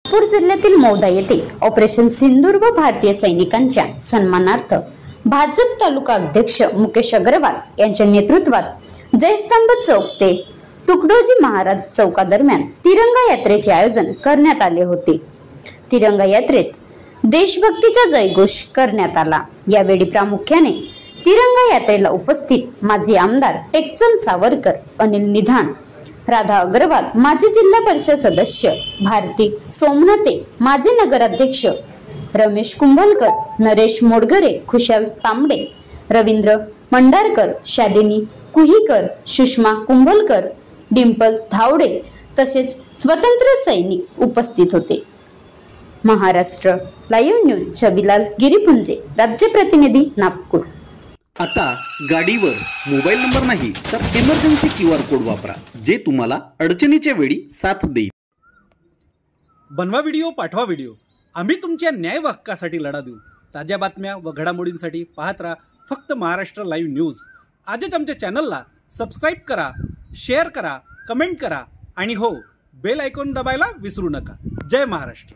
नागपूर जिल्ह्यातील मौदा येथे ऑपरेशन सिंदूर व भारतीय सैनिकांच्या सन्मानार्थ भाजप तालुका अध्यक्ष मुकेश अग्रवाल यांच्या नेतृत्वात जयस्तंभ चौक ते तुकडोजी महाराज चौकादरम्यान तिरंगा यात्रेचे आयोजन करण्यात आले होते। तिरंगा यात्रेत देशभक्तीचा जयघोष करण्यात आला। यावेळी प्रामुख्याने तिरंगा यात्रेला उपस्थित माजी आमदार टेकचंद सावरकर, अनिल निधान, राधा अग्रवाल, माजी जिल्हा परिषद सदस्य भारती सोमनाथे, माजी नगराध्यक्ष रमेश कुंभलकर, नरेश मोडगरे, खुशाल तांबडे, रवींद्र मंडारकर, शालिनी कुहीकर, सुषमा कुंभलकर, डिंपल धावडे तसेच स्वतंत्र सैनिक उपस्थित होते। महाराष्ट्र लाईव्ह न्यूज छबिलाल गिरीपुंजे, राज्य प्रतिनिधी नागपूर। आता गाडीवर मोबाईल नंबर नाही तर इमर्जन्सी QR कोड वापरा, जे तुम्हाला अडचणीच्या वेळी साथ देईल। बनवा व्हिडिओ, पाठवा व्हिडिओ, आम्ही तुमच्या न्याय हक्कासाठी लढा देऊ। ताज्या बातम्या व घडामोडींसाठी पाहत राहा फक्त महाराष्ट्र लाईव्ह न्यूज। आजच आमच्या चॅनलला सबस्क्राईब करा, शेअर करा, कमेंट करा आणि हो, बेल आयकॉन दबायला विसरू नका। जय महाराष्ट्र।